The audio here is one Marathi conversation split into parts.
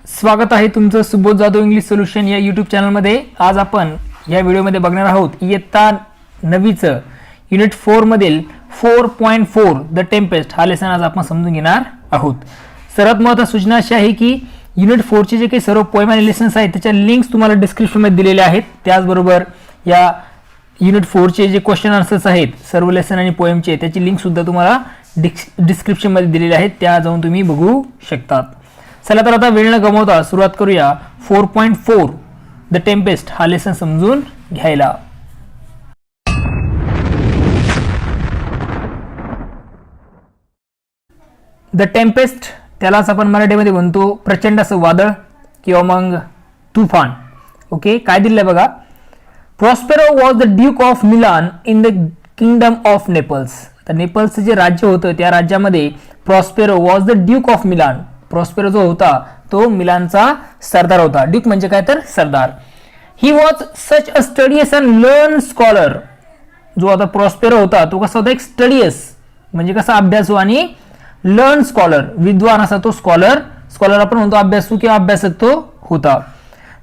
स्वागत आहे तुमचं सुबोध जाधव इंग्लिश सोल्युशन या यूट्यूब चॅनलमध्ये। आज आपण या व्हिडिओमध्ये बघणार आहोत इयत्ता 9चं युनिट 4 मधील 4.4 द टेम्पेस्ट हा लेसन आज आपण समजून घेणार आहोत। सर्वात महत्त्वाची सूचना अशी आहे की युनिट 4 चे जे काही सर्व पोएम आणि लेसन्स आहेत त्याच्या लिंक्स तुम्हाला डिस्क्रिप्शन मध्ये दिलेले आहेत। त्याचबरोबर या युनिट 4 चे जे क्वेश्चन आन्सर्स आहेत सर्व लेसन आणि पोएमचे त्याची लिंक सुद्धा तुम्हाला डिस्क्रिप्शन मध्ये दिलेली आहेत, त्या जाऊन तुम्ही बघू शकतात। चला तर आता वेळ न गमावता सुरुवात करूया 4.4 द टेम्पेस्ट हा लेसन समजून घ्यायला। द टेम्पेस्ट त्यालाच आपण मराठीमध्ये म्हणतो प्रचंड असं वादळ किंवा मग तुफान। ओके, काय दिलंय बघा, Prospero was the duke of Milan in the kingdom of Naples. तर नेपल्सचं जे राज्य होतं त्या राज्यामध्ये Prospero was the duke of Milan, Prospero जो होता तो मिलानचा सरदार होता। ड्यूक म्हणजे काय तर सरदार। He was such a studious and learn scholar. जो आता प्रॉस्पेरो होता तो कसा होता, एक स्टडियस म्हणजे कसा अभ्यासू आणि लर्न स्कॉलर विद्वान असा तो स्कॉलर। स्कॉलर आपण म्हणतो अभ्यासू किंवा अभ्यासक तो होता।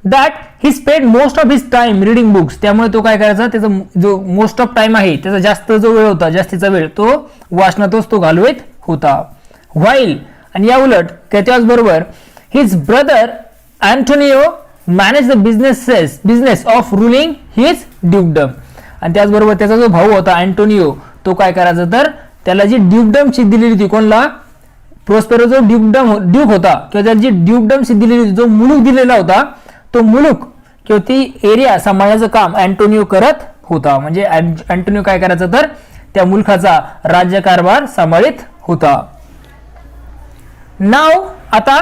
That he spend most of his time reading books, त्यामुळे तो काय करायचा, त्याचा जो मोस्ट ऑफ टाइम आहे त्याचा जास्त जो वेळ होता जास्तीचा वेळ तो वाचनातच तो घालवत होता। व्हाईल आणि या उलट त्याच्याच बरोबर his brother Antonio manage the business of ruling his ड्यूकडम। आणि त्याचबरोबर त्याचा जो भाऊ होता अँटोनियो तो काय करायचा, तर त्याला जी ड्यूकडमची दिलेली होती कोणला, प्रॉस्पेरो जो ड्यूक होता किंवा त्याला जी ड्यूकडमची दिलेली होती, जो मुलूक दिलेला होता तो मुलूक किंवा ती एरिया सांभाळण्याचं काम अँटोनियो करत होता। म्हणजे अँटोनियो काय करायचा, तर त्या मुलखाचा राज्यकारभार सांभाळित होता। नाव आता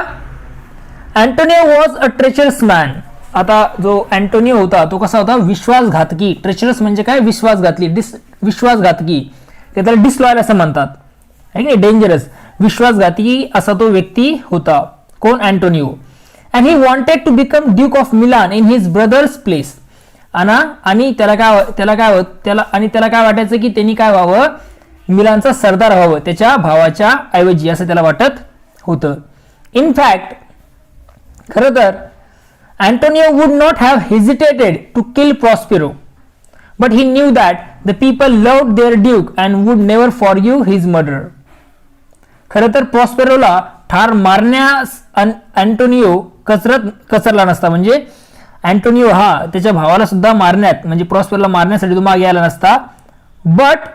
Antonio was a treacherous man. आता जो अँटोनियो होता तो कसा होता, विश्वासघातकी। ट्रेचरस म्हणजे काय, विश्वासघातकी त्याला डिसलॉयल असं म्हणतात, आहे की डेंजरस, विश्वासघातकी असा तो व्यक्ती होता। कोण, Antonio. And he wanted to become duke of Milan in his brothers place. आणि त्याला काय वाटायचं की त्यांनी काय व्हावं, मिलानचा सरदार व्हावं त्याच्या भावाच्या ऐवजी, असं त्याला वाटत होतं। इन फॅक्ट खरं तर Antonio would not have hesitated to kill Prospero, but he knew that the people loved their duke and would never forgive his murder. खरं तर प्रॉस्पेरोला ठार मारण्यास अँटोनियो कचरला नसता। म्हणजे अँटोनियो हा त्याच्या भावाला सुद्धा मारण्यात म्हणजे प्रॉस्पेरोला मारण्यासाठी तो मागे आला नसता। बट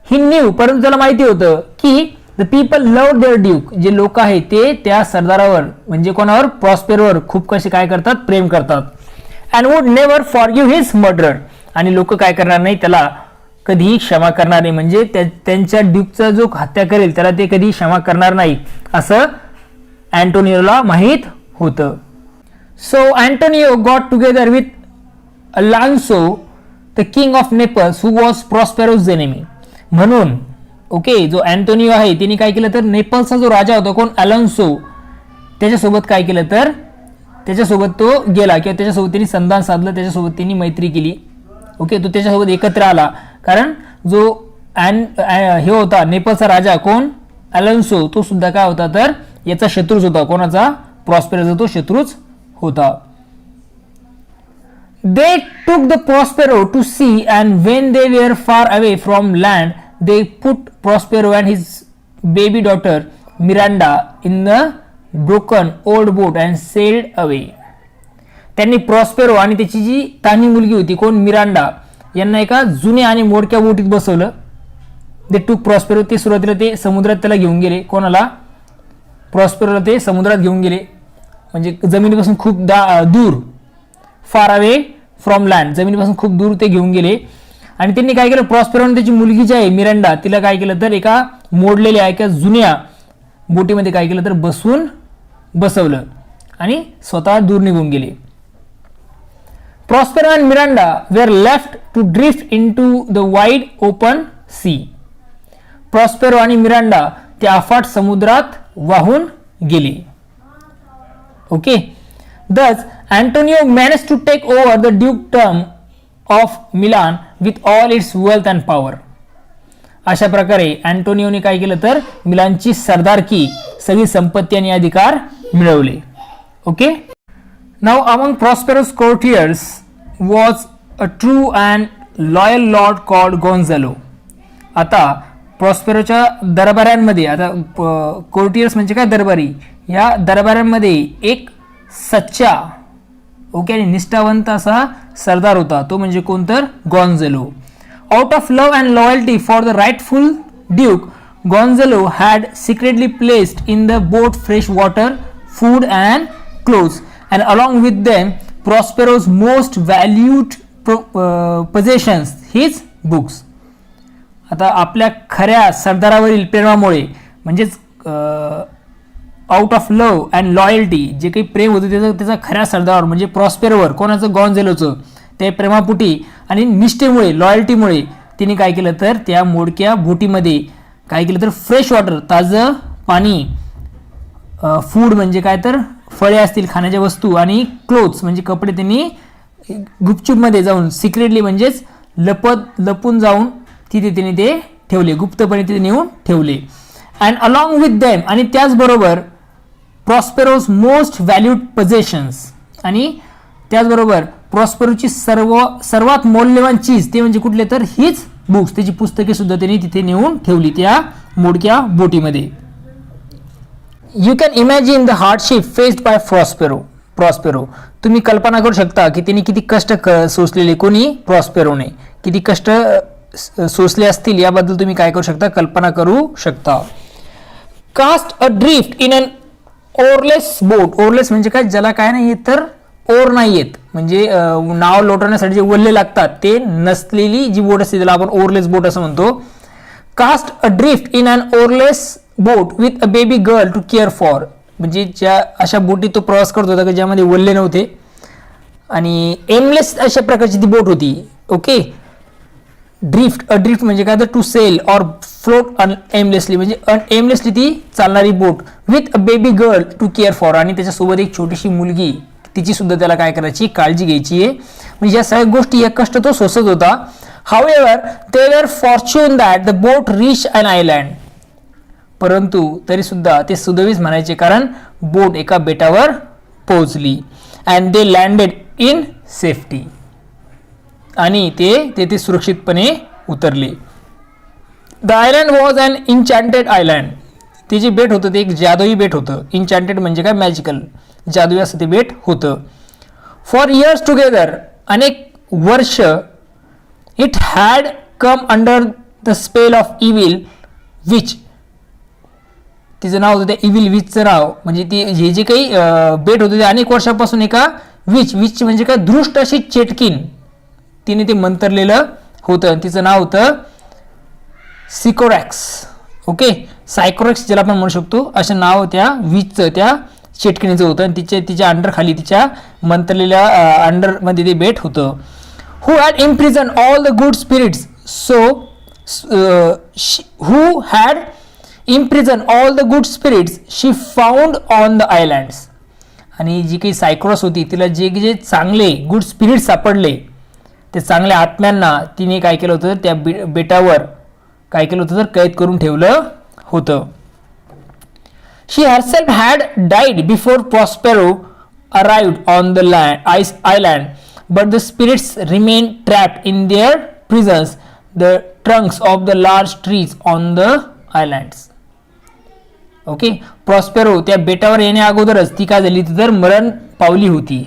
ही न्यू, परंतु त्याला माहिती होतं की the people love their duke, जे लोक आहेत ते त्या सरदारावर म्हणजे कोणावर, प्रॉस्पेरोवर खूप कसे काय करतात, प्रेम करतात। And would never forgive his murder, आणि लोक काय करणार नाही, त्याला कधीही क्षमा करणार नाही, म्हणजे त्यांच्या ड्यूकचा जो हत्या करेल त्याला ते कधी क्षमा करणार नाही असं अँटोनियोला माहित होतं। So Antonio got together with Alonso the king of Naples who was Prospero's enemy. म्हणून ओके, जो अँटोनियो आहे तिने काय केलं तर नेपल्सचा जो राजा होता कोण, अलान्सो, त्याच्यासोबत काय केलं तर त्याच्यासोबत तो गेला किंवा त्याच्यासोबत त्यांनी संधान साधलं, त्याच्यासोबत त्यांनी मैत्री केली। ओके, तो त्याच्यासोबत एकत्र आला, कारण जो हे होता नेपलचा राजा कोण, अलान्सो, तो सुद्धा काय होता तर याचा शत्रूच होता। कोणाचा, प्रॉस्पेरोचा तो शत्रूच होता। They took the Prospero to sea and when they were far away from land they put Prospero and his baby daughter Miranda in the broken old boat and sailed away. त्यांनी प्रॉस्पेरो आणि त्याची जी तान्ही मुलगी होती कोण, मिरांडा, यांना एका जुन्या आणि मोडक्या बोटीत बसवलं। दे टूक प्रॉस्पेरो, ते सुरुवातीला ते समुद्रात त्याला घेऊन गेले, कोणाला, प्रॉस्पेरोला ते समुद्रात घेऊन गेले, म्हणजे जमिनीपासून खूप दूर, फार अवे फ्रॉम लँड, जमिनीपासून खूप दूर ते घेऊन गेले। आणि त्यांनी काय केलं, प्रॉस्पेरोने त्याची मुलगी जी आहे मिरांडा तिला काय केलं तर एका मोडलेल्या एका जुन्या बोटीमध्ये काय केलं तर बसवलं आणि स्वतः दूर निघून गेले। Prospero and Miranda were left to drift into the wide open sea. Prospero आणि मिरांडा त्या अफाट समुद्रात वाहून गेले। Okay, thus Antonio managed to take over the dukedom of Milan with all its wealth and power. अशा प्रकारे अँटोनियोने काय केलं तर मिलानची सरदारकी, सगळी संपत्ती आणि अधिकार मिळवले। Okay. Now among Prospero's courtiers was a true and loyal lord called Gonzalo. आता प्रॉस्पेरोच्या दरबाऱ्यांमध्ये, आता कोर्टियर्स म्हणजे काय, दरबारी, या दरबाऱ्यांमध्ये एक सच्चा, ओके, आणि निष्ठावंत असा सरदार होता. तो म्हणजे कोण तर Gonzalo. Out of love and loyalty for the rightful duke, Gonzalo had secretly placed in the boat fresh water, food and clothes, and along with them Prospero's most valued possessions, his books. आता आपल्या खऱ्या सरदारावरील प्रेमामुळे, म्हणजेच out of love and loyalty, जे काही प्रेम होतं त्याचा खऱ्या सरदारावर म्हणजे प्रॉस्पेरोवर, कोणाचं, गॉन्झेलोचं, ते प्रेमापुटी आणि निष्ठेमुळे, लॉयल्टीमुळे तिने काय केलं तर त्या मोडक्या बोटीमध्ये काय केलं तर फ्रेश वॉटर, ताजं पाणी, फूड म्हणजे काय तर फळे असतील, खाण्याच्या वस्तू, आणि क्लोथ्स म्हणजे कपडे त्यांनी गुपचूपमध्ये जाऊन, सिक्रेटली म्हणजेच लपून जाऊन तिथे त्यांनी ते ठेवले, गुप्तपणे तिथे नेऊन ठेवले. अँड अलॉंग विथ देम, आणि त्याचबरोबर प्रॉस्पेरोज मोस्ट व्हॅल्यूड पोझेशन्स, आणि त्याचबरोबर प्रॉस्पेरोची सर्वात मौल्यवान चीज ते म्हणजे कुठले तर हीच बुक्स, त्याची पुस्तके सुद्धा त्यांनी तिथे नेऊन ठेवली त्या मोडक्या बोटीमध्ये. You can imagine the hardship faced by Prospero. तुम्ही कल्पना करू शकता की त्यांनी किती कष्ट सोसलेले, कोणी, प्रॉस्पेरोने किती कष्ट सोसले असतील, याबद्दल तुम्ही काय करू शकता, कल्पना करू शकता. Caste adrift in an oarless बोट. ओरलेस म्हणजे काय, ज्याला काय नाही तर ओर नाही येत, म्हणजे नाव लोटवण्यासाठी जे वल्ले लागतात ते नसलेली जी बोट असते त्याला आपण ओरलेस बोट असं म्हणतो. Cast adrift in an oarless boat with a baby girl to care for, म्हणजे ज्या अशा बोटीत तो प्रवास करत होता की ज्यामध्ये वल्ले नव्हते आणि एमलेस अशा प्रकारची ती बोट होती. ओके. ड्रिफ्ट म्हणजे काय तर to sail or float aimlessly, म्हणजे एमलेसली ती चालणारी boat, with a baby girl to care for, आणि त्याच्यासोबत एक छोटीशी मुलगी, तिची सुद्धा त्याला काय करायची, काळजी घ्यायची आहे. म्हणजे या सगळ्या गोष्टी, या कष्ट तो सोसत होता. However they were fortune that the boat reach an island. परंतु तरी सुद्धा ते सुदैवीच म्हणायचे, कारण बोट एका बेटावर पोहोचली. And they landed in safety, आणि ते तेथे सुरक्षितपणे उतरले. The island was an enchanted island. ते जे बेट होतं ते एक जादुई बेट होतं. इन्चॅन्टेड म्हणजे काय, मॅजिकल, जादुई असं ते बेट होतं. फॉर इयर्स टुगेदर, अनेक वर्ष, it had come under the spell of evil which. तिचं नाव होतं त्या इव्हिल विचचं नाव, म्हणजे ती हे जे काही बेट होतं ते अनेक वर्षापासून एका विच म्हणजे काय, दृष्ट अशी चेटकीन, तिने ते मंतरलेलं होतं. तिचं नाव होतं सिकोरॅक्स. ओके. सायकोरॅक्स ज्याला आपण म्हणू शकतो, असं नाव त्या विचचं, त्या चेटकिणीचं होतं, आणि तिच्या अंडर खाली, तिच्या मंतरलेल्या अंडरमध्ये ते बेट होतं. Who had imprison all the good spirits, who had imprison all the good spirits she found on the islands. आणि जी काही सायकोरस होती, तिला जे जे चांगले गुड स्पिरिट्स सापडले, ते चांगल्या आत्म्यांना तिने काय केलं होतं, त्या बेटावर काय केलं होतं तर कैद करून ठेवलं होतं. She herself had died before Prospero arrived on the island, but the spirits remain trapped in their prisons, the trunks of the large trees on the islands. Okay. Prospero त्या बेटावर येण्या अगोदरच ती काय झाली तर मरण पावली होती.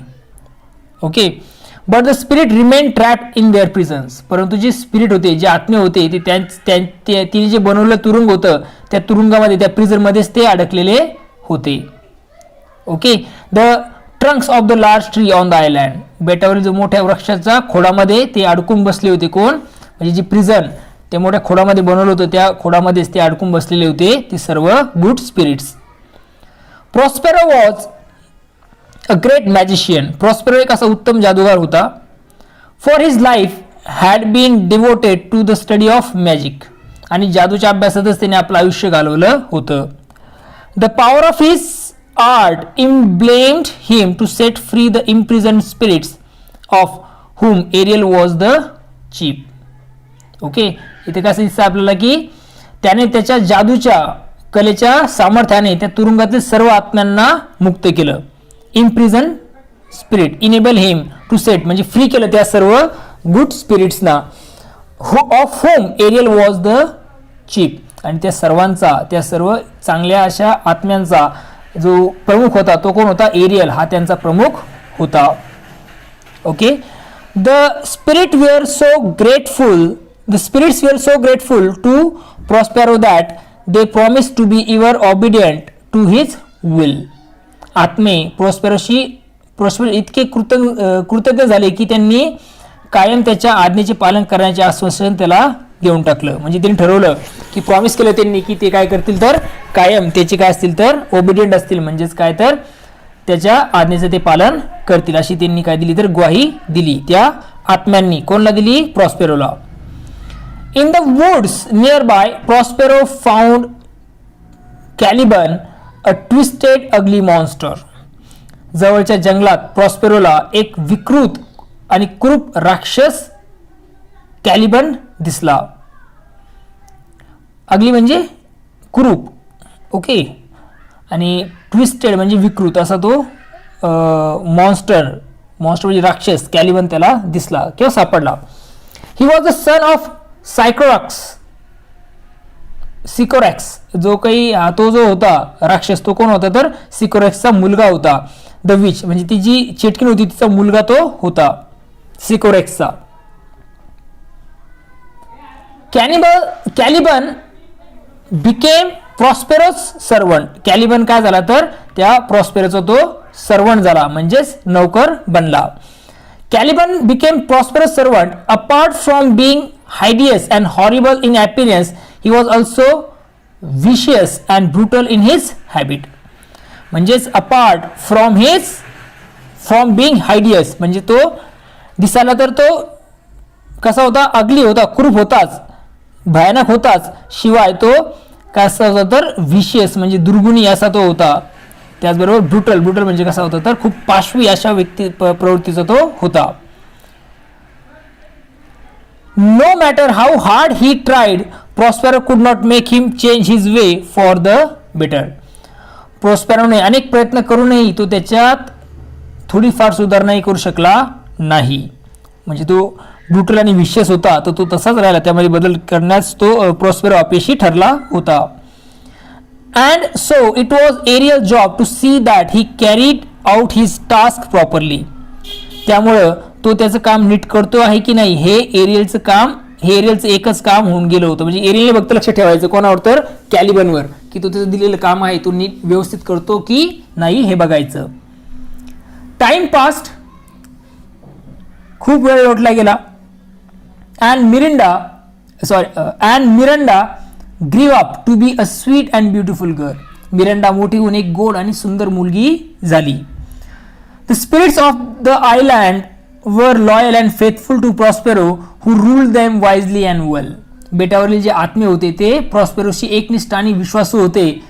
Okay. But the spirit remain trapped in their prisons. परंतु जे स्पिरिट होते, जे आत्मे होते, ते तिने जे बनवलं तुरुंग होतं, त्या तुरुंगामध्ये, त्या प्रिझनमध्येच ते अडकलेले होते. Okay. The trunks of the large tree on the island. बेटावरील जो मोठ्या वृक्षाच्या खोडामध्ये ते अडकून बसले होते. कोण, म्हणजे जी प्रिझन ते मोठ्या खोडामध्ये बनवलं होतं, त्या खोडामध्येच ते अडकून बसलेले होते, ते सर्व good spirits. Prospero was a great magician. Prospero एक असा उत्तम जादूगार होता. For his life had been devoted to the study of magic. आणि जादूच्या अभ्यासातच त्याने आपलं आयुष्य घालवलं होतं. The power of his art enabled him to set free the imprisoned spirits of whom Ariel was the chief. Okay. इथे कसं दिसतं आपल्याला की त्याने त्याच्या जादूच्या कलेच्या सामर्थ्याने त्या तुरुंगातील सर्व आत्म्यांना मुक्त केलं. Imprison spirit, enable him to set म्हणजे फ्री केलं त्या सर्व गुड स्पिरिट्सना, of whom Ariel was the chief, आणि त्या सर्वांचा, त्या सर्व चांगल्या अशा आत्म्यांचा जो प्रमुख होता तो कोण होता? एरियल हा त्यांचा प्रमुख होता. Okay. The spirits were so grateful to Prospero that they promise to be ever obedient to his will. आत्मे प्रॉस्पेरो इतके कृतज्ञ झाले की त्यांनी कायम त्याच्या आज्ञेचे पालन करण्याचे आश्वासन त्याला देऊन टाकलं. म्हणजे त्यांनी ठरवलं की प्रॉमिस केलं त्यांनी की ते काय करतील तर कायम त्याचे काय असतील तर ओबिडियंट असतील, म्हणजेच काय तर त्याच्या आज्ञेचं ते पालन करतील अशी त्यांनी काय दिली तर ग्वाही दिली त्या आत्म्यांनी. कोणला दिली? प्रॉस्पेरोला. In the woods nearby Prospero found Caliban, a twisted ugly monster. जवळच्या जंगलात प्रॉस्पेरोला एक विकृत आणि क्रूप राक्षस कॅलिबन दिसला. अगली म्हणजे कुरूप, ओके, आणि ट्विस्टेड म्हणजे विकृत असा तो मॉन्स्टर म्हणजे राक्षस कॅलिबन त्याला दिसला किंवा सापडला. He was the son of Sycorax. जो काही तो जो होता राक्षस तो कोण होता तर सिकोरॅक्सचा मुलगा होता. द विच म्हणजे ती जी चेटकीन होती तिचा मुलगा तो होता सिकोरॅक्सचा. कॅलिबन बिकेम प्रॉस्पेरोस सर्वंट. कॅलिबन काय झाला तर त्या प्रॉस्पेरोचा तो सर्वंट झाला, म्हणजेच नौकर बनला. Caliban became Prospero's servant. Apart from being hideous and horrible in appearance, he was also vicious and brutal in his habit. म्हणजेच अपार्ट फ्रॉम बिंग हायडियस म्हणजे तो दिसायला तर तो कसा होता? अगली होता, क्रूप होताच, भयानक होताच, शिवाय तो कसा होता तर विशियस म्हणजे दुर्गुणी असा तो होता. त्याचबरोबर ब्रुटल म्हणजे कसा होता तर खूप पाशवी अशा प्रवृत्तीचा तो होता. No matter how hard he tried, Prospero could not make him change his way for the better. प्रॉस्पेरोने अनेक प्रयत्न करूनही तो त्याच्यात थोडीफार सुधारणाही करू शकला नाही. म्हणजे तो ब्रुटल आणि विशियस होता तर तो तसाच राहिला, त्यामध्ये बदल करण्यास तो प्रॉस्पेरो अपयशी ठरला होता. And so it was Ariel job to see that he carried out his task properly. त्यामुळं तो त्याचं काम नीट करतो आहे की नाही हे एरियलचं एकच काम होऊन गेलं होतं. म्हणजे एरियलने फक्त लक्ष ठेवायचं कोणावर तर कॅलिबनवर, की तो त्याचं दिलेलं काम आहे तो नीट व्यवस्थित करतो की नाही हे बघायचं. टाइम पास्ट, खूप वेळ लोटला गेला. And Miranda grew up to be a sweet and beautiful girl. Miranda मोठी होऊन एक गोड आणि सुंदर मुलगी झाली. The spirits of the island were loyal and faithful to Prospero who ruled them wisely and well. बेटावरील जे आत्मे होते ते प्रॉस्पेरोशी एकनिष्ठ आणि विश्वासू होते,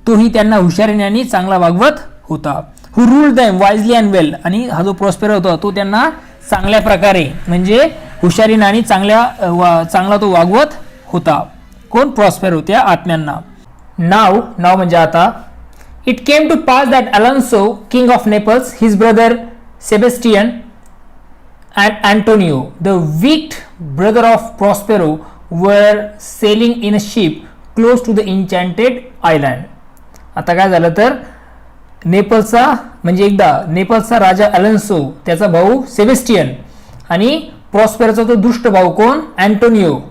तोही त्यांना हुशारीने आणि चांगला वागवत होता. हु रूल्ड देम वाइजली अँड वेल, आणि हा जो प्रॉस्पेरो होता तो त्यांना चांगल्या प्रकारे म्हणजे हुशारीने आणि चांगला तो वागवत होता. कोण? प्रॉस्पेरो, त्या आत्म्यांना. नाव म्हणजे आता. It came to pass that Alonso king of Naples, his brother Sebastian and Antonio the weak brother of Prospero were sailing in a ship close to the enchanted island. आता काय झालं तर नेपल्सचा राजा अलोन्सो, त्याचा भाऊ सेबेस्टियन आणि प्रॉस्पेरोचा तो दुष्ट भाऊ कोण? Antonio.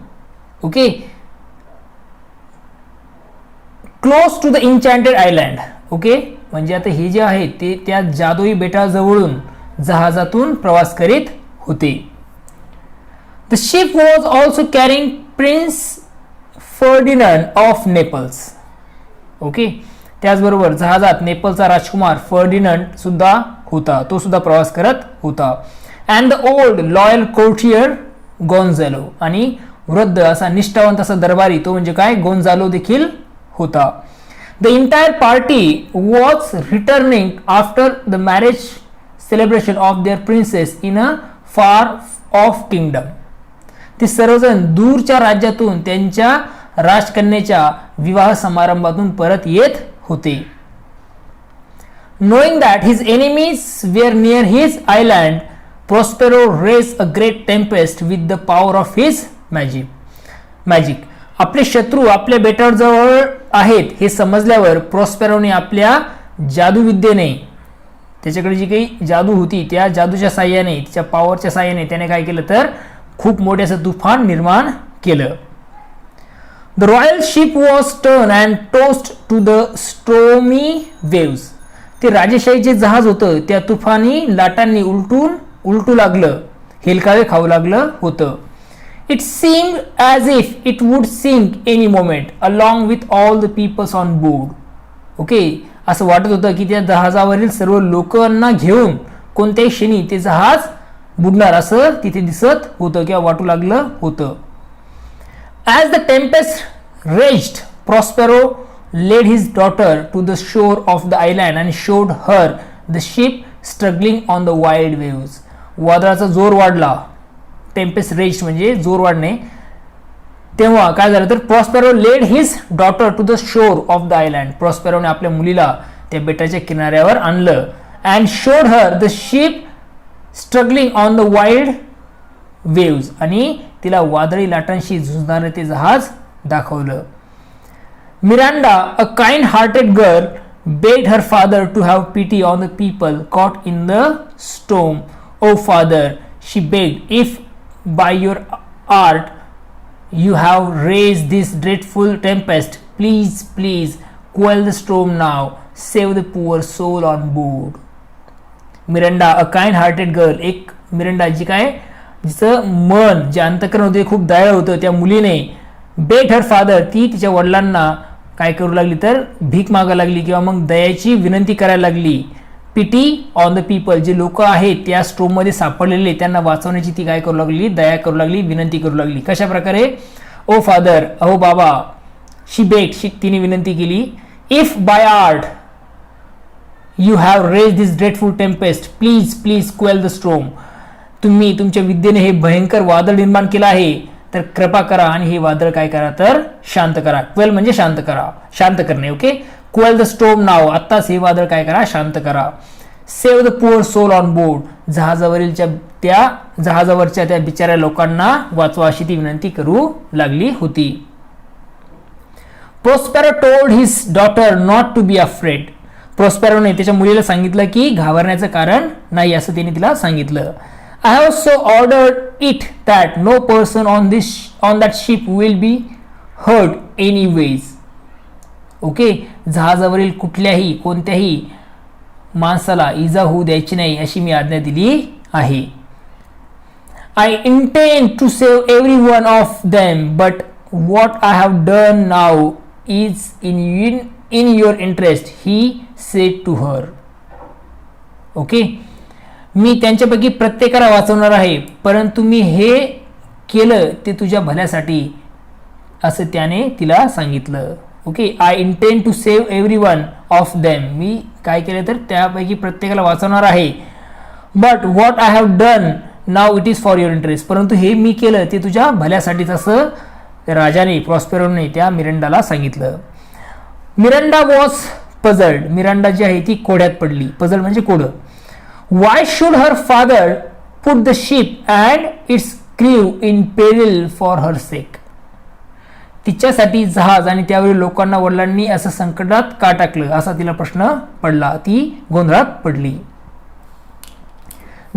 Okay. Close to the enchanted island. Okay, म्हणजे आता हे जे आहे ते त्या जादुई बेटाजवळून जहाजातून प्रवास करीत होते. The ship was also carrying prince Ferdinand of Naples. Okay, त्याचबरोबर जहाजात नेपलचा राजकुमार फर्डिनंड सुद्धा होता, तो सुद्धा प्रवास करत होता. And the old loyal courtier Gonzalo, आणि वृद्ध असा निष्ठावंत असा दरबारी तो म्हणजे काय? गोन्झालो देखील होता. The entire party was returning after the marriage celebration of their princess in a far off kingdom. ते सर्वजण दूरच्या राज्यातून त्यांच्या राजकन्येच्या विवाह समारंभातून परत येत होते. Knowing that his enemies were near his island, Prospero raised a great tempest with the power of his magic. आपले शत्रू आपल्या बेटावर जवळ आहेत हे समजल्यावर प्रॉस्पेरोने आपल्या जादूविद्येने, त्याच्याकडे जी काही जादू होती त्या जादूच्या साह्याने, तिच्या पॉवरच्या साह्याने त्याने काय केलं तर खूप मोठे असं तुफान निर्माण केलं. The royal ship was turned and tossed to the stormy waves. ते राजेशाहीचे जहाज होतं त्या तुफानी लाटांनी उलटू लागलं, हेलकावे खाऊ लागलं होतं. It seemed as if it would sink any moment along with all the peoples on board. Okay, असं वाटत होतं की त्या जहाजावरील सर्व लोकांना घेऊन कोणत्याही क्षणी ते जहाज बुडणार असं तिथे दिसत होतं किंवा वाटू लागलं होतं. As the tempest raged, Prospero led his daughter to the shore of the island and showed her the ship struggling on the wild waves. वादळाचा जोर वाढला, टेम्पेस्ट रेज्ड म्हणजे जोर वाढणे. तेव्हा काय झालं तर Prospero led his daughter to the shore of the island. प्रॉस्पेरोने आपल्या मुलीला त्या बेटाच्या किनाऱ्यावर आणलं. And showed her the ship struggling on the wild waves, आणि तिला वादळी लाटांशी झुंजणारे ते जहाज दाखवलं. Miranda, a kind hearted girl, begged her father to have pity on the people caught in the storm. Oh father, she begged, if by your art you have raised this dreadful tempest, please quell the storm now, save the poor soul on board. Miranda, a kind hearted girl, एक मिरांडा जी काय जिचं मन जे अंतकरण होते खूप दयाळ होतं, त्या मुलीने बेट हर फादर, ती तिच्या वडिलांना काय करू लागली तर भीक मागायला लागली किंवा मग दयाची विनंती करायला लागली. पिटी ऑन द पीपल, जे लोक आहेत त्या स्ट्रोम मध्ये सापडलेले त्यांना वाचवण्याची ती काय करू लागली, दया करू लागली, विनंती करू लागली. कशा प्रकारे? ओ फादर, अहो बाबा, शी बेट, तिने विनंती केली, if by art you have raise this dreadful tempest, please quell the storm. तुम्ही तुमच्या विद्येने हे भयंकर वादळ निर्माण केलं आहे, तर कृपा करा आणि हे वादळ काय करा तर शांत करा. क्वेल म्हणजे शांत करा, शांत करणे. Okay, quell the storm now, आत्ताच हे वादळ काय करा, शांत करा. Save the poor soul on board, जहाजावरच्या त्या बिचाऱ्या लोकांना वाचवा अशी ती विनंती करू लागली होती. Prospero told his daughter not to be afraid. प्रोस्पेरोने त्याच्या मुलीला सांगितलं की घाबरण्याचं कारण नाही असं त्याने तिला सांगितलं. I have so ordered it that no person on that ship will be hurt anyways. Okay, जहाजावरील कोणत्याही माणसाला इजा होऊ द्यायची नाही अशी मी आज्ञा दिली आहे. I intend to save every one of them, but what I have done now is in your interest, he said to her. Okay, मी त्यांच्यापैकी प्रत्येकाला वाचवणार आहे, परंतु मी हे केलं ते तुझ्या भल्यासाठी असं त्याने तिला सांगितलं. Okay, I intend to save every one of them, मी काय केलं तर त्यापैकी प्रत्येकाला वाचवणार आहे. But what I have done now it is for your interest, परंतु हे मी केलं ते तुझ्या भल्यासाठीच असं राजाने, प्रॉस्पेरोने त्या मिरांडाला सांगितलं. मिरांडा वॉज पझल्ड, मिरांडा जी आहे ती कोड्यात पडली. पझल म्हणजे कोडं. Why should her father put the ship and its crew in peril for her sake? तिच्यासाठी जहाज आणि त्यावरील लोकांना वडिलांनी असं संकटात का टाकलं असा तिला प्रश्न पडला. ती गोंधळात पडली.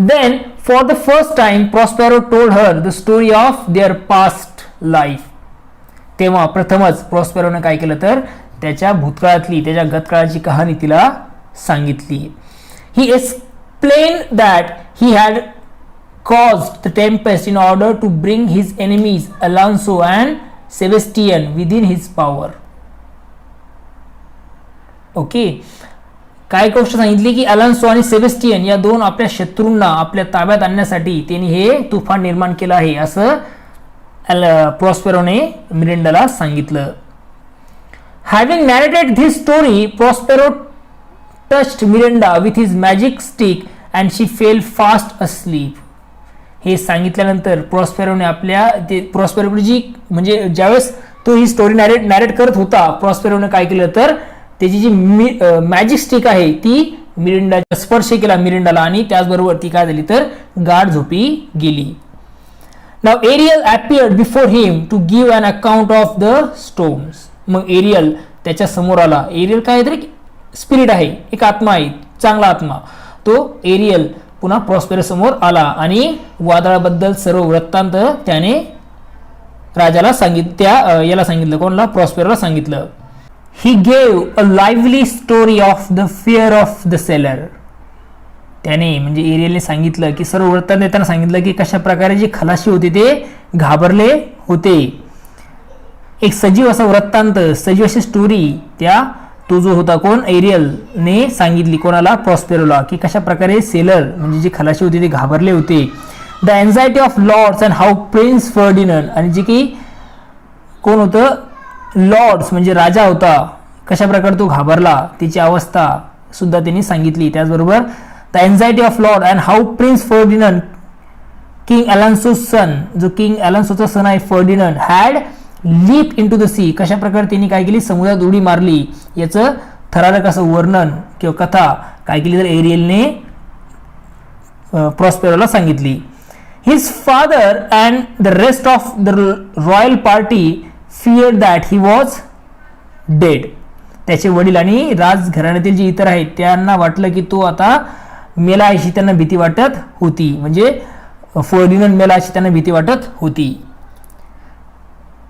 Then for the first time Prospero told her the story of their past life. तेव्हा प्रथमच प्रॉस्पेरोने काय केलं तर त्याच्या भूतकाळातली, त्याच्या गतकाळाची कहाणी तिला सांगितली. He explained that he had caused the tempest in order to bring his enemies Alonso and Sebastian within his power. Okay, काय गोष्ट सांगितली की अलान्सो आणि सेबेस्टियन या दोन आपल्या शत्रूंना आपल्या ताब्यात आणण्यासाठी त्यांनी हे तुफान निर्माण केलं आहे असं प्रॉस्पेरोने मिरांडाला सांगितलं. Having narrated this story, Prospero touched Miranda with his magic stick and she fell fast asleep. हे सांगितल्यानंतर प्रॉस्पेरोने प्रॉस्पेरोची म्हणजे ज्यावेळेस तो ही स्टोरी नॅरेट करत होता, प्रॉस्पेरोने काय केलं तर त्याची जी मॅजिक स्टिक आहे ती मिरिंडाचा स्पर्श केला मिरिंडाला आणि त्याचबरोबर ती काय झाली तर गाढ झोपी गेली. Now Ariel appeared before him to give an account of the stones. मग एरियल त्याच्या समोर आला. एरियल काय तरी स्पिरिट आहे, एक आत्मा आहे, चांगला आत्मा. तो एरियल पुन्हा प्रॉस्पेरस समोर आला आणि वादळाबद्दल सर्व वृत्तांत त्याने राजाला याला सांगितलं, कोणला? प्रॉस्पेरोला सांगितलं. He gave a lively story of the fear of the seller. त्याने म्हणजे एरियलने सांगितलं की सर्व वृत्तांत देताना सांगितलं की कशा प्रकारे जे खलाशी होते ते घाबरले होते. एक सजीव असा वृत्तांत, सजीव अशी स्टोरी तो जो होता कोण एरियलने सांगितली कोणाला? प्रॉस्पेरोला, की कशा प्रकारे सेलर म्हणजे जे खलाशी होते ते घाबरले होते. The anxiety of lords and how prince Ferdinand, आणि जे की कोण होतं? लॉर्ड्स म्हणजे राजा होता, कशा प्रकारे तो घाबरला त्याची अवस्था सुद्धा त्यांनी सांगितली. त्याचबरोबर the anxiety of lord and how prince Ferdinand king Alonso son, जो किंग अलान्सोचा सन आहे Ferdinand, had leap in to the sea, कशा प्रकारे त्यांनी काय केली? समुद्रात उडी मारली. याचं थरारक असं वर्णन किंवा कथा काय केली तर एरियलने प्रॉस्पेरोला सांगितली. His father and the rest of the royal party feared that he was dead. त्याचे वडील आणि राजघराण्यातील जे इतर आहेत त्यांना वाटलं की तो आता मेला अशी त्यांना भीती वाटत होती. म्हणजे फर्डिनंड मेला अशी त्यांना भीती वाटत होती.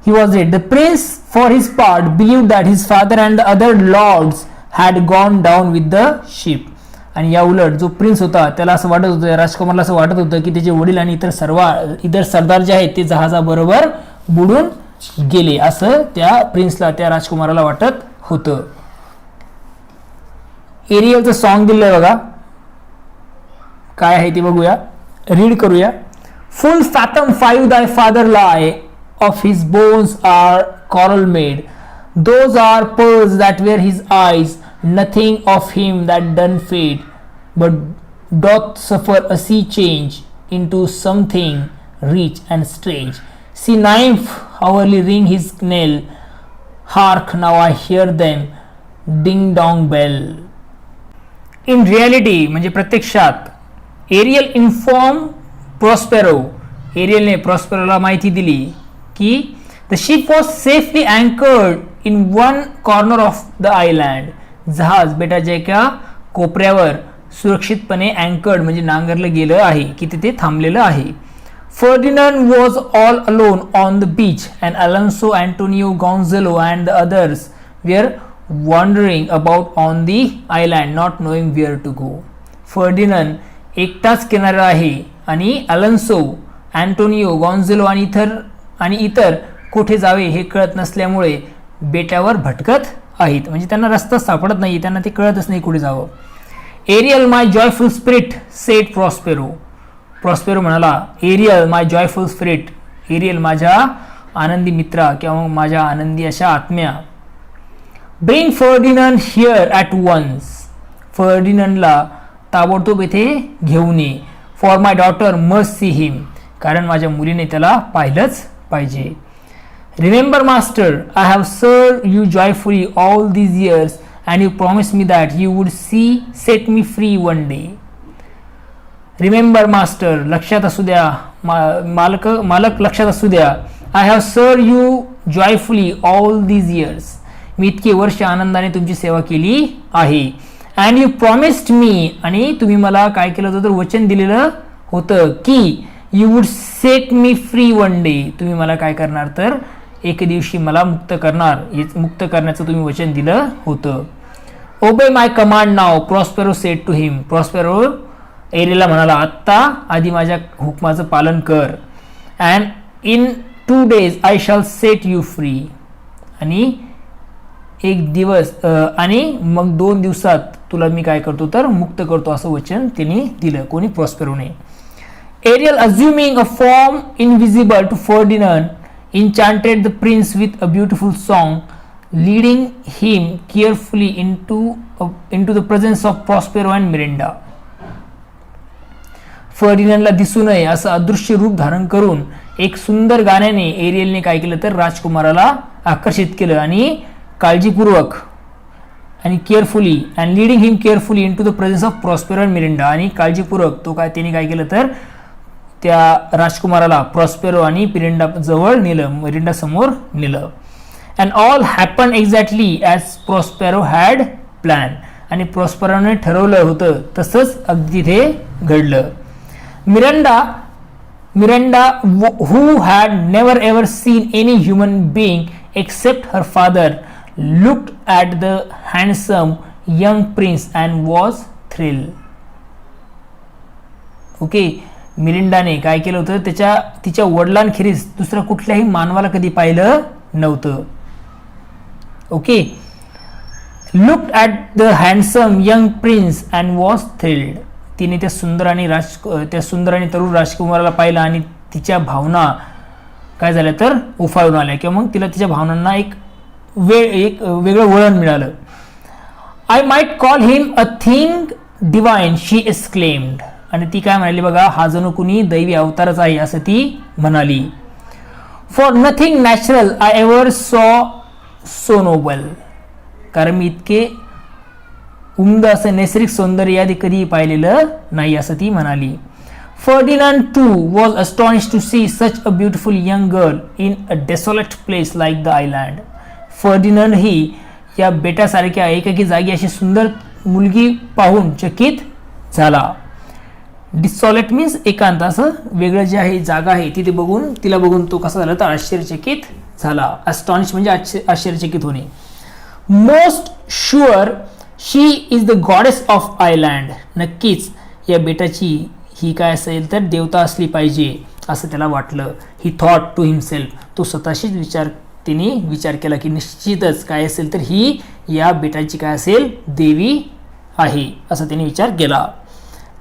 He was dead. The prince, for his part, believed that his father and the other lords had gone down with the ship. आणि या उलट जो प्रिन्स होता त्याला असं वाटत होतं, राजकुमारला असं वाटत होतं की त्याचे वडील आणि इतर सरदार जे आहेत ते जहाजाबरोबर बुडून गेले, असं त्या प्रिन्सला, त्या राजकुमाराला वाटत होतं. एरियलचं सॉन्ग दिलंय बघा, काय आहे ते बघूया, रीड करूया. फुल फॅथम 5 thy father lie, of his bones are coral made. Those are pearls that were his eyes, nothing of him that done fade, but doth suffer a sea change into something rich and strange. See nymph hourly ring his knell, hark now I hear them ding dong bell. In reality म्हणजे प्रत्यक्षात एरियल इन्फॉर्म प्रॉस्पेरो, एरियलने प्रॉस्पेरोला माहिती दिली की the ship was safely anchored in one corner of the island. जहाज बेटाच्या एका कोपऱ्यावर सुरक्षितपणे अँकर्ड म्हणजे नांगरलं गेलं आहे, की तिथे थांबलेलं आहे. Ferdinand was all alone on the beach and Alonso, Antonio, Gonzalo and the others were wandering about on the island not knowing where to go. Ferdinand एकटाच किनारा आहे आणि अलान्सो, अँटोनियो, गॉन्झेलो आणि इतर कुठे जावे हे कळत नसल्यामुळे बेटावर भटकत आहेत, म्हणजे त्यांना रस्ता सापडत नाही, त्यांना ते कळतच नाही कुठे जावं. Ariel my joyful spirit said Prospero. Prospero म्हणाला, Ariel my joyful spirit, Ariel माझ्या आनंदी मित्रा किंवा माझ्या आनंदी अशा आत्म्या. Bring Ferdinand here at once, फर्डिनंडला ताबडतोब येथे घेऊन ये. For my daughter must see him, कारण माझ्या मुलीने त्याला पाहिलंच पाहिजे. Remember master, I have served you joyfully all these years and you promise me that you would set me free one day. Remember master, लक्षात असू द्या, मालक लक्षात असू द्या. I have served you joyfully all these years, मी इतके वर्ष आनंदाने तुमची सेवा केली आहे. अँड यू प्रॉमिस्ड मी, आणि तुम्ही मला काय केलं होतं तर वचन दिलेलं होतं की you would set me free one day, तुम्ही मला काय करणार तर एक दिवशी मला मुक्त करणार, मुक्त करण्याचं तुम्ही वचन दिलं होतं. Obey my command now, Prospero said to him. Prospero एरियलला म्हणाला, आत्ता आधी माझ्या हुकमाचं पालन कर. And in 2 days I shall set you free, आणि एक दिवस आणि मग 2 दिवसात तुला मी काय करतो तर मुक्त करतो, असं वचन त्यांनी दिलं. कोणी? प्रॉस्पेरोने. Ariel, assuming a form invisible to Ferdinand, enchanted the prince with a beautiful song, leading him carefully into the presence of Prospero and Mirinda. फर्डिनंडला दिसू नये असं अदृश्य रूप धारण करून एक सुंदर गाण्याने एरियलने काय केलं तर राजकुमाराला आकर्षित केलं आणि काळजीपूर्वक आणि carefully and leading him carefully in to the presence of Prospero and Miranda, आणि काळजीपूर्वक तो काय त्याने काय केलं तर त्या राजकुमाराला प्रॉस्पेरो आणि मिरिंडा जवळ नेलं, मिरिंडा समोर नेलं. And all happen exactly as Prospero had plan, आणि प्रॉस्पेरोने ठरवलं होतं तसंच अगदी ते घडलं. Miranda who had never ever seen any human being except her father looked at the handsome young prince and was thrilled. ओके, मिलिंडाने काय केलं होतं, तिच्या वडिलांखेरीज दुसऱ्या कुठल्याही मानवाला कधी पाहिलं नव्हतं. Okay, looked at the handsome young prince and was thrilled. तिने त्या सुंदर आणि तरुण राजकुमाराला पाहिलं आणि तिच्या भावना काय झाल्या तर उफाळून आल्या, किंवा मग तिला तिच्या भावनांना एक वेगळं वळण मिळालं. I might call him a thing divine, she exclaimed. आणि ती काय म्हणाली बघा, हा जणू कुणी दैवी अवतारच आहे असं ती म्हणाली. For nothing natural I ever saw so noble, कारण मी इतके उमद असं नैसर्गिक सौंदर्य आधी कधी पाहिलेलं नाही असं ती म्हणाली. Ferdinand too was astonished to see such a beautiful young girl in a desolate place like the island. Ferdinand ही या बेटासारख्या एकाकी जागी अशी सुंदर मुलगी पाहून चकित झाला. डिसॉलेट मीन्स एकांत, असं वेगळं जे आहे जागा आहे तिला बघून तो कसा झाला तर आश्चर्यचकित झाला. अस्टॉनिश म्हणजे आश्चर्यचकित होणे. Most sure she is the goddess of island, नक्कीच या बेटाची ही काय असेल तर देवता असली पाहिजे असं त्याला वाटलं. ही थॉट टू हिमसेल्फ, तो स्वतःशीच तिने विचार केला की निश्चितच काय असेल तर ही या बेटाची काय असेल देवी आहे असं तिने विचार केला.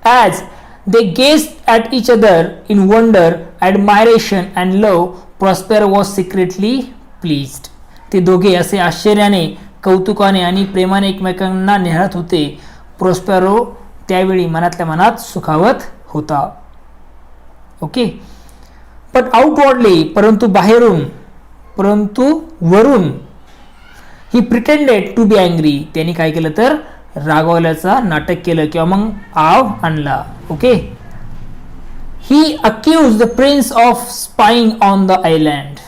As they guessed at each other in wonder, admiration and love, Prospero was secretly pleased. ते दोघे असे आश्चर्याने, कौतुकाने आणि प्रेमाने एकमेकांना निहाळत होते. प्रॉस्पेरो त्यावेळी मनातल्या मनात सुखावत होता. ओके, बट आउटवर्डली, परंतु वरून, ही प्रिटेंडेड टू बी अँग्री, त्यांनी काय केलं तर रागवल्याचा नाटक केलं किंवा मग आव आणला. ओके, he accuse the prince of spying on the island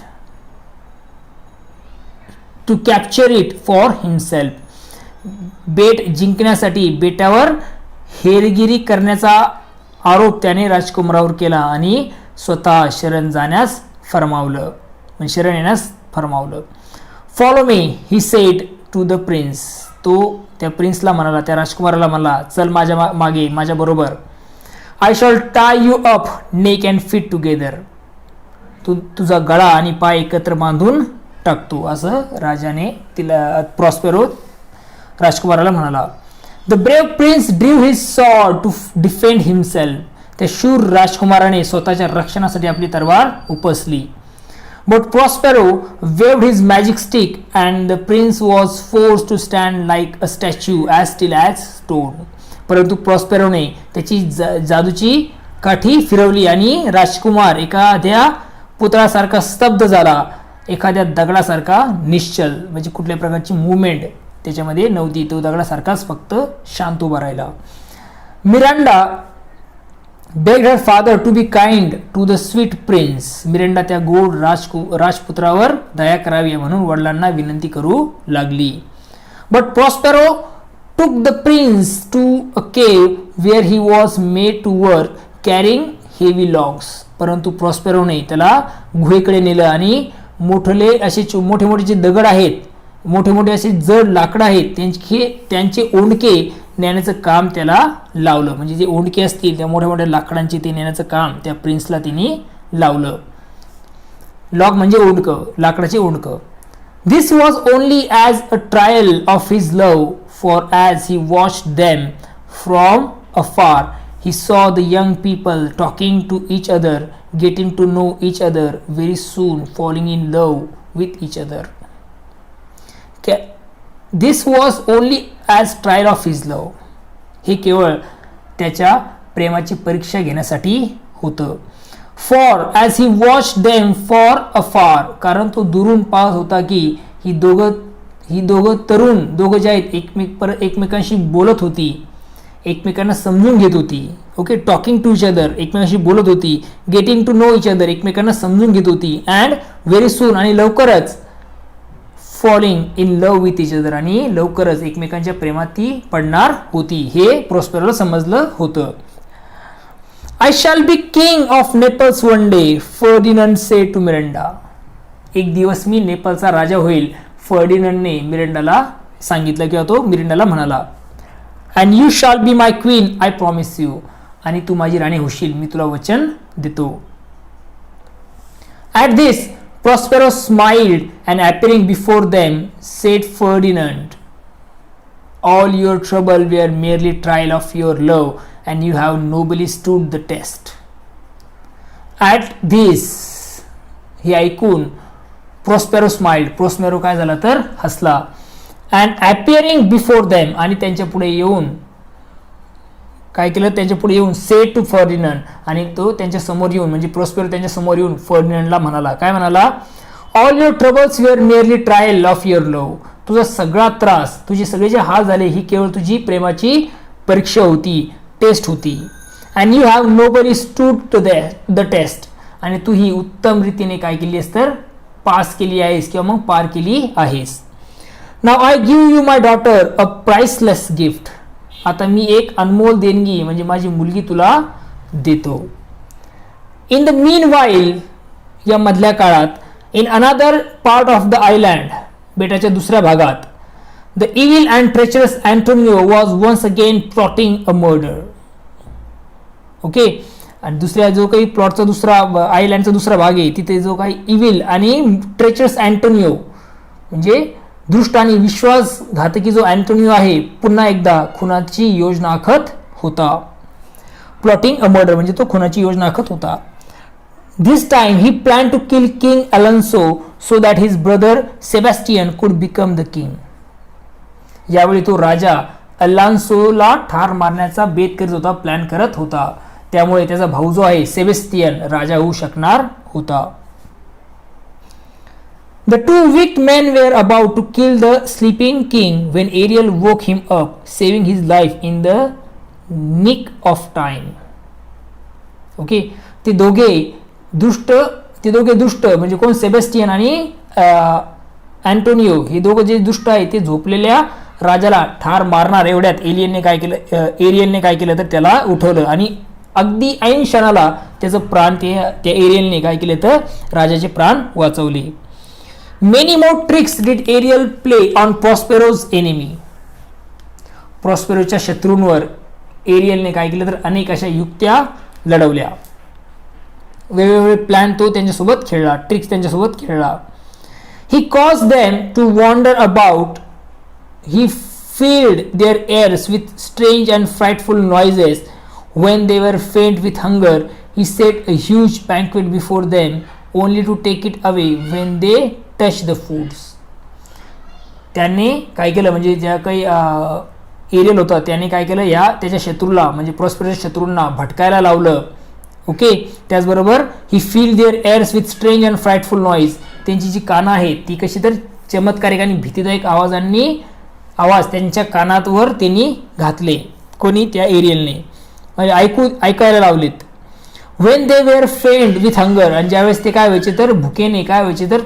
to capture it for himself. बेट जिंकण्यासाठी बेटावर हेरगिरी करण्याचा आरोप त्याने राजकुमारावर केला आणि स्वतः शरण येण्यास फरमावलं. Follow me, he said to the prince. तो त्या प्रिन्सला म्हणाला, त्या राजकुमाराला म्हणाला, चल माझ्या मागे, माझ्या बरोबर. I shall tie you up neck and feet together. तुझा गळा आणि पाय एकत्र बांधून टाकतो असं राजाने प्रॉस्पेरो राजकुमाराला म्हणाला. The brave prince drew his sword to defend himself. त्या शूर राजकुमाराने स्वतःच्या रक्षणासाठी आपली तलवार उपसली. But Prospero waved his magic stick and the prince was force to stand like a statue as still as stone. परंतु प्रॉस्पेरोने त्याची जादूची काठी फिरवली आणि राजकुमार एखाद्या पुतळासारखा स्तब्ध झाला, एखाद्या दगडासारखा निश्चल, म्हणजे कुठल्या प्रकारची मुवमेंट त्याच्यामध्ये नव्हती, तो दगडासारखाच फक्त शांत उभा राहिला. Miranda begged her father to be kind to the sweet prince. Miranda त्या गोड राजपुत्रावर दया करावी म्हणून वडिलांना विनंती करू लागली. But Prospero took the prince to a cave where he was made to work carrying heavy logs. परंतु प्रॉस्पेरोने त्याला गुहेकडे नेलं आणि मोठे मोठे जे दगड आहेत, मोठे मोठे असे जड लाकडं आहेत, त्यांचे ओंडके नेण्याचं काम त्याला लावलं. म्हणजे जे ओंडके असतील त्या मोठ्या मोठ्या लाकडांचे ते नेण्याचं काम त्या प्रिन्सला तिने लावलं. लॉग म्हणजे ओंडकं, लाकडाचे ओंडकं. This was only as a trial of his love, for as he watched them from afar he saw the young people talking to each other, getting to know each other, very soon falling in love with each other. This was only as trial of his love. हे केवळ त्याच्या प्रेमाची परीक्षा घेण्यासाठी होतं. For as he watched them for afar, कारण तो दुरून पाहत होता की ही दोघं ही दोघं जे आहेत एकमेकांशी बोलत होती, एकमेकांना समजून घेत होती. Okay, talking to each other, एकमेकांशी बोलत होती. Getting to know each other, एकमेकांना समजून घेत होती. अँड व्हेरी सून, आणि लवकरच falling in love with each other, आणि लवकरच एकमेकांच्या प्रेमात ती पडणार होती. हे प्रॉस्पेरोला समजलं होतं. I shall be king of Naples one day, Ferdinand said to Miranda. एक दिवस मी नेपाळचा राजा होईल, फर्डिनंडने मिरांडाला सांगितलं, किंवा तो मिरांडाला म्हणाला. And you shall be my queen, I promise you, आणि तू माझी राणी होशील, मी तुला वचन देतो. At this Prospero smiled and appearing before them said Ferdinand, all your trouble were merely trial of your love and you have nobly stood the test. At this, हे ऐकून Prospero smiled, Prospero काय झाला तर हसला. And appearing before them, आणि त्यांच्या पुढे येऊन काय केलं, त्यांच्या पुढे येऊन सेड टू फर्डिनंड, आणि तो त्यांच्या समोर येऊन म्हणजे प्रॉस्पेरो त्यांच्या समोर येऊन फर्डिनंडला म्हणाला, काय म्हणाला, all your troubles your nearly trial of your love. तुझा सगळा त्रास, तुझे सगळे जे हाल झाले, ही केवळ तुझी प्रेमाची परीक्षा होती, टेस्ट होती. And you have nobody stood to the test, आणि तू ही उत्तम रीतीने काय केली आहेस तर पास केली आहेस, किंवा मग पार केली आहेस. Now I give you my daughter a priceless gift. आता मी एक अनमोल देणगी म्हणजे माझी मुलगी तुला देतो. इन द मीन वाईल, या मधल्या काळात, in another part of the island, बेटाच्या दुसऱ्या भागात, the evil and treacherous Antonio was once again plotting a murder. Okay, आणि दुसऱ्या जो काही प्लॉटचा दुसरा आयलँडचा दुसरा भाग आहे, तिथे जो काही इव्हिल आणि ट्रेचरस अँटोनियो म्हणजे दुष्ट आणि विश्वासघातकी जो अँटोनियो आहे, पुन्हा एकदा खुनाची योजना आखत होता. प्लॉटिंग अ मर्डर म्हणजे तो खुनाची योजना आखत होता. This time he plan to kill king Alonso so that his brother Sebastian could become the king. यावेळी तो राजा अलान्सोला ठार मारण्याचा बेत करीत होता, प्लॅन करत होता. त्यामुळे त्याचा भाऊ जो आहे सेबॅस्टियन राजा होऊ शकणार होता. The two wicked men were about to kill the sleeping king when Ariel woke him up, saving his life in the nick of time. Okay, ते दोघे दुष्ट म्हणजे कोण, सेबॅस्टियन आणि अँटोनियो, हे दोघं जे दुष्ट आहे ते झोपलेल्या राजाला ठार मारणार एवढ्यात एरियलने काय केलं तर त्याला उठवलं, आणि अगदी ऐन क्षणाला त्याचं प्राण त्या एरियलने काय केले तर राजाचे प्राण वाचवले. Many more tricks did Ariel play on Prospero's enemy. प्रॉस्पेरोच्या शत्रूंवर एरियलने काय केलं तर अनेक अशा युक्त्या लढवल्या. वेगवेगळे प्लॅन तो त्यांच्यासोबत खेळला, ट्रिक्स त्यांच्यासोबत खेळला. He caused them to wander about. He filled their ears with strange and frightful noises. When they were faint with hunger, he set a huge banquet before them, only to take it away when they touch the foods. त्याने काय केलं म्हणजे ज्या काही एरियल होता त्याने काय केलं, या त्याच्या शत्रूला म्हणजे प्रॉस्पेरोच्या शत्रूंना भटकायला लावलं. ओके, त्याचबरोबर he fill their ears with strange and frightful noise. त्यांची जी कानं आहेत ती कशी तर चमत्कारिक आणि भीतीदायक आवाज त्यांच्या कानावर त्यांनी घातले. कोणी, त्या एरियलने, म्हणजे ऐकायला लावलेत. When they were faint with hunger, आणि ज्यावेळेस ते काय व्हायचे तर भुकेने काय व्हायचे तर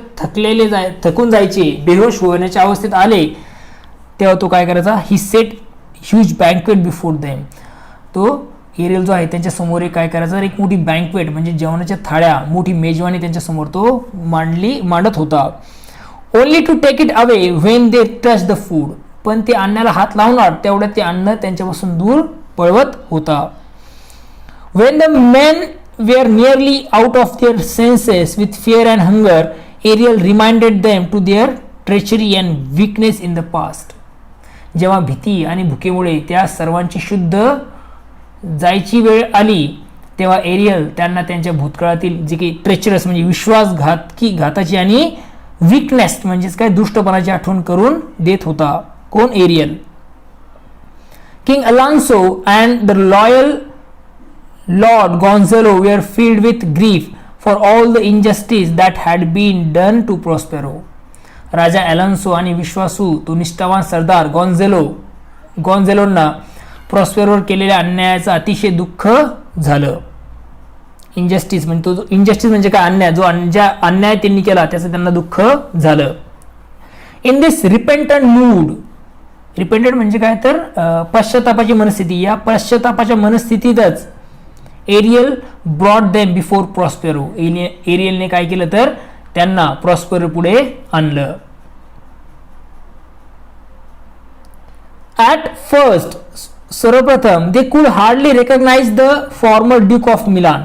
थकून जायचे, बेहोश होण्याच्या अवस्थेत आले, तेव्हा तो काय करायचा, he set huge banquet before them. तो एरियल जो आहे त्यांच्या समोर काय करायचा, एक मोठी बँक्वेट म्हणजे जेवणाच्या थाळ्या, मोठी मेजवानी त्यांच्या समोर तो मांडत होता. Only to take it away when they touch the food. पण ते अन्नाला हात लावणार तेवढ्यात ते अन्न त्यांच्यापासून दूर पळवत होता. When the men were nearly out of their senses with fear and hunger, Ariel reminded them to their treachery and weakness in the past. जेव्हा भीती आणि भुकेमुळे त्या सर्वांची शुद्ध जायची वेळ आली, तेव्हा एरियल त्यांना त्यांच्या भूतकाळातील जे काही ट्रेचरस म्हणजे घाताची आणि वीकनेस म्हणजेच काय दुष्टपणाची आठवण करून देत होता. कोण, Ariel. King Alonso and the loyal Lord Gonzalo were filled with grief for all the injustice that had been done to Prospero. राजा ॲलोन्सो आणि विश्वासू तो निष्ठावान सरदार गॉन्झेलोंना प्रॉस्पेरोवर केलेल्या अन्यायाचं अतिशय दुःख झालं. इनजस्टिस म्हणजे काय, अन्याय, ज्या अन्याय त्यांनी केला त्याचं त्यांना दुःख झालं. इन दिस रिपेंटंट मूड, रिपेंटंट म्हणजे काय तर पश्चातापाची मनस्थिती, या पश्चातापाच्या मनस्थितीतच Ariel brought them before Prospero, एरियलने काय केलं तर त्यांना प्रॉस्पेरो पुढे आणलं. ॲट फर्स्ट, सर्वप्रथम they could hardly recognise the former duke of Milan,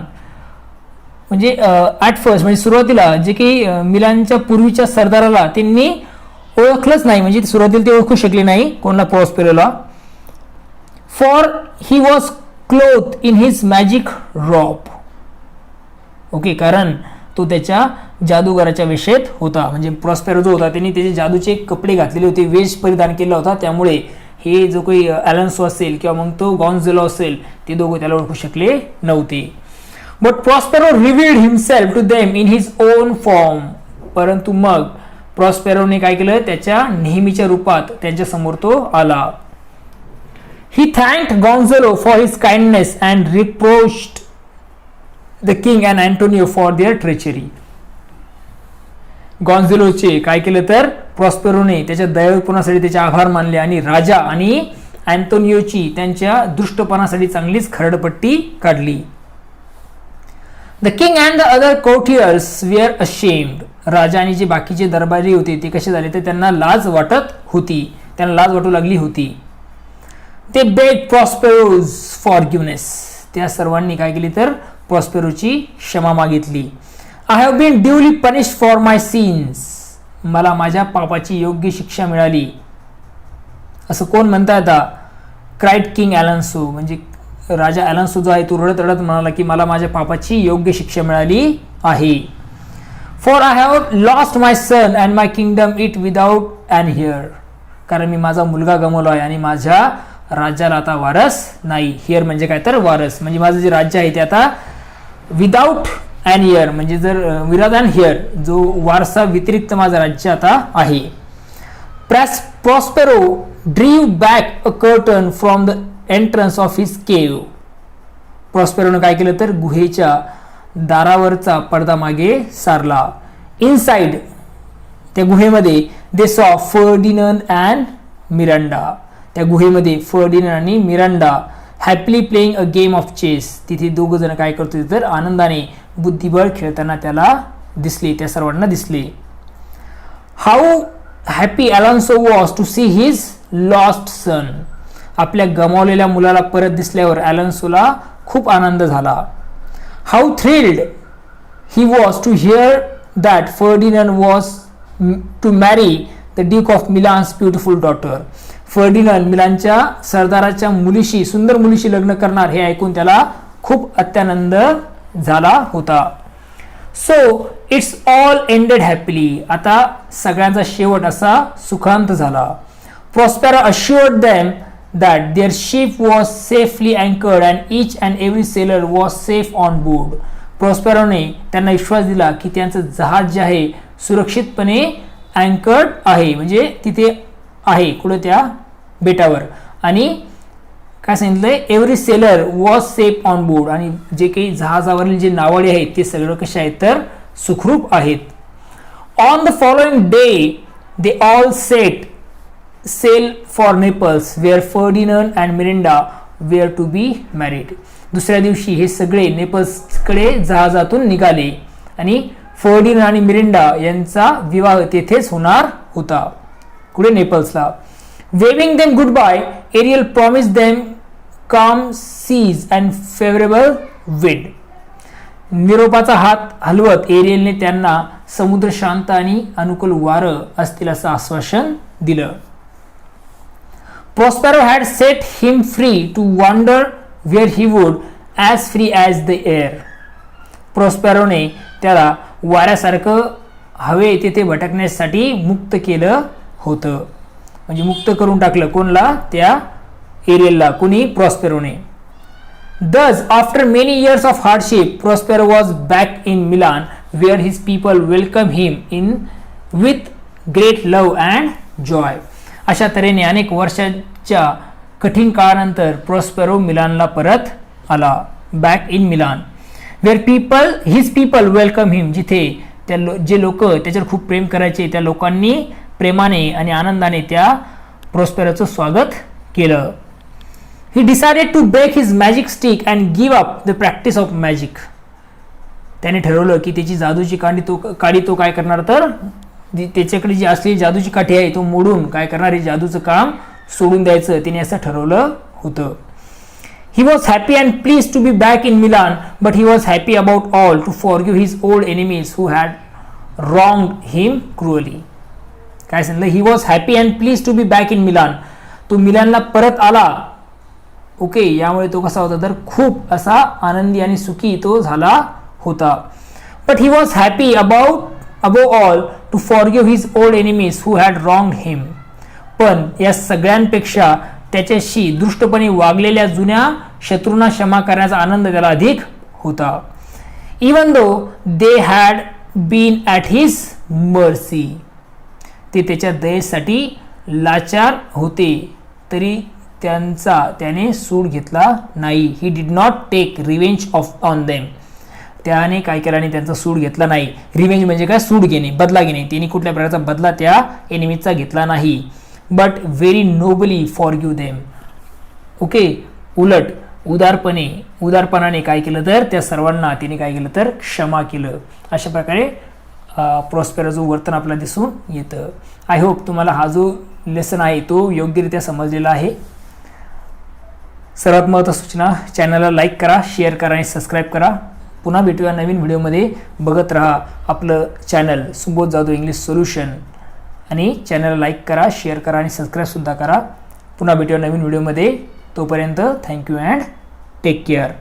म्हणजे ॲट फर्स्ट म्हणजे सुरुवातीला जे काही मिलानच्या पूर्वीच्या सरदाराला त्यांनी ओळखलंच नाही, म्हणजे सुरुवातीला ते ओळखू शकले नाही कोणला, प्रॉस्पेरोला. For he was clothed in his magic robe, okay, कारण तो त्याच्या जादूगाराच्या वेशेत होता. म्हणजे प्रॉस्पेरो जो होता त्यांनी त्याचे जादूचे कपडे घातलेले होते, वेश परिधान केला होता, त्यामुळे हे जो काही ॲलोन्सो असेल किंवा मग तो गॉन्झेलो असेल ते दोघं त्याला ओळखू शकले नव्हते. But Prospero revealed himself to them in his own form, परंतु मग प्रॉस्पेरोने काय केलं, त्याच्या नेहमीच्या रूपात त्यांच्या समोर तो आला. He thanked Gonzalo for his kindness and reproached the king and Antonio for their treachery. गॉन्झेलोचे काय केलं तर प्रॉस्पेरोने त्याच्या दयाळूपणासाठी त्याचे आभार मानले आणि राजा आणि अँटोनियोची त्यांच्या दृष्टपणासाठी चांगलीच खरडपट्टी काढली. The king and the other courtiers were ashamed, राजा आणि जे बाकीचे दरबारी होते ते कसे झाले तर त्यांना लाज वाटत होती, त्यांना लाज वाटू लागली होती. ते बेग प्रॉस्पेरोज फॉरगिव्हनेस, त्या सर्वांनी काय केली तर प्रॉस्पेरोची क्षमा मागितली. I have been duly punished for my sins, मला माझ्या पापाची योग्य शिक्षा मिळाली, असं कोण म्हणता येता, क्राईड किंग ॲलोन्सो, म्हणजे राजा ॲलोन्सो जो आहे तो रडत रडत म्हणाला की मला माझ्या पापाची योग्य शिक्षा मिळाली आहे. For I have lost my son and my kingdom it without an heir, कारण मी माझा मुलगा गमावला आहे आणि माझ्या राज्याला आता वारस नाही. हिअर म्हणजे काय तर वारस, म्हणजे माझं जे राज्य आहे ते आता विदाउट ॲन हिअर, म्हणजे जर विदाउट ॲन हिअर, जो वारसा व्यतिरिक्त माझं राज्य आता आहे. Prospero ड्रीव back a curtain from the entrance of his केव, प्रॉस्पेरोने काय केलं तर गुहेच्या दारावरचा पडदा मागे सारला. इनसाइड, त्या गुहेमध्ये they saw Ferdinand and Miranda, त्या गुहेमध्ये फर्डिनंड आणि Miranda happily playing a game of chess, तिथे दोघं जण काय करत होते तर आनंदाने बुद्धिबळ खेळताना त्याला दिसले, त्या सर्वांना दिसले. How happy Alonso was to see his lost son, आपल्या गमावलेल्या मुलाला परत दिसल्यावर ॲलोन्सोला खूप आनंद झाला. How thrilled he was to hear that Ferdinand was to marry the duke of Milan's beautiful daughter, Ferdinand मिलानच्या सरदाराच्या मुलीशी, सुंदर मुलीशी लग्न करणार हे ऐकून त्याला खूप अत्यानंद झाला होता. So it's all ended happily, आता सगळ्यांचा शेवट असा सुखांत झाला. Prospero assured them that their ship was safely anchored and each and every sailor was safe on board. प्रॉस्पेरोने त्यांना विश्वास दिला की त्यांचं जहाज जे आहे सुरक्षितपणे अँकर्ड आहे, म्हणजे तिथे आहे कुठे त्या बेटावर, आणि काय सांगितलंय every seller was safe on board, आणि जे काही जहाजावरील जे नावाडे आहेत ते सगळे कसे आहेत तर सुखरूप आहेत. On the following day they all set sail for Naples where Ferdinand and Miranda were to be married. दुसऱ्या दिवशी हे सगळे नेपल्सकडे जहाजातून निघाले आणि फर्डिनंड आणि मिरिंडा यांचा विवाह तेथेच होणार होता, कुठे नेपल्सला. Waving them goodbye, Ariel promised them calm seas and favourable wind. निरोपाचा हात हलवत एरियलने त्यांना समुद्र शांत आणि अनुकूल वारं असतील असं आश्वासन दिलं. Prospero had set him free to wander where he would, as free as the air. प्रॉस्पेरोने त्याला वाऱ्यासारखं हवे तेथे भटकण्यासाठी मुक्त केलं होतं, म्हणजे मुक्त करून टाकलं कोणला, त्या एरियलला, कुणी, प्रॉस्पेरोने. Thus, after many years of hardship, Prospero was back in Milan, where his people welcomed him in with great love and Joy. अशा तऱ्हेने अनेक वर्षाच्या कठीण काळानंतर प्रॉस्पेरो मिलानला परत आला. Back in Milan where his people welcome him. जिथे जे लोक त्याच्यावर खूप प्रेम करायचे त्या लोकांनी प्रेमाने आणि आनंदाने त्या प्रॉस्पेरोचं स्वागत केलं. He decided to break his magic stick and give up the practice of magic. त्याने ठरवलं की त्याची जादूची काडी तो काय करणार, तर त्याच्याकडे जी असलेली जादूची काठी आहे तो मोडून काय करणार, हे जादूचं काम सोडून द्यायचं तिने असं ठरवलं होतं. He was happy and pleased to be back in Milan, but he was happy about all to forgive his old enemies who had wronged him cruelly. काय सांगितलं, he was happy and pleased to be back in Milan. तो मिलानला परत आला. ओके, यामुळे तो कसा होता तर खूप असा आनंदी आणि सुखी तो झाला होता. But he was happy above all to forgive his old enemies who had wronged him. पण या सगळ्यांपेक्षा त्याच्याशी दृष्टपणे वागलेल्या जुन्या शत्रूंना क्षमा करण्याचा आनंद त्याला अधिक होता. Even though they had been at his mercy. ते त्याच्या दयेसाठी लाचार होते तरी त्याने सूड घेतला नाही. He did not take revenge on them. त्याने काय केलं आणि त्यांचा सूड घेतला नाही. रिवेंज म्हणजे काय, सूड घेणे, बदला घेणे. त्यांनी कुठल्या प्रकारचा बदला त्या एनिमीचा घेतला नाही. But very nobly forgive them. Okay, उलट उदारपणाने काय केलं तर त्या सर्वांना तिने काय केलं तर क्षमा केलं. अशा प्रकारे प्रॉस्पेरोचं वर्तन आपल्याला दिसून येतं. आय होप तुम्हाला हा जो लेसन आहे तो योग्यरित्या समजलेला आहे. सर्वात महत्त्वाची सूचना, चॅनलला लाईक करा, शेअर करा आणि सबस्क्राईब करा. पुन्हा भेटूया नवीन व्हिडिओमध्ये. बघत राहा आपलं channel Subodh Jadhav English solution आणि चॅनलला लाईक करा, शेअर करा आणि सबस्क्राईबसुद्धा करा. पुन्हा भेटूया नवीन व्हिडिओमध्ये. तोपर्यंत थँक्यू अँड टेक केअर.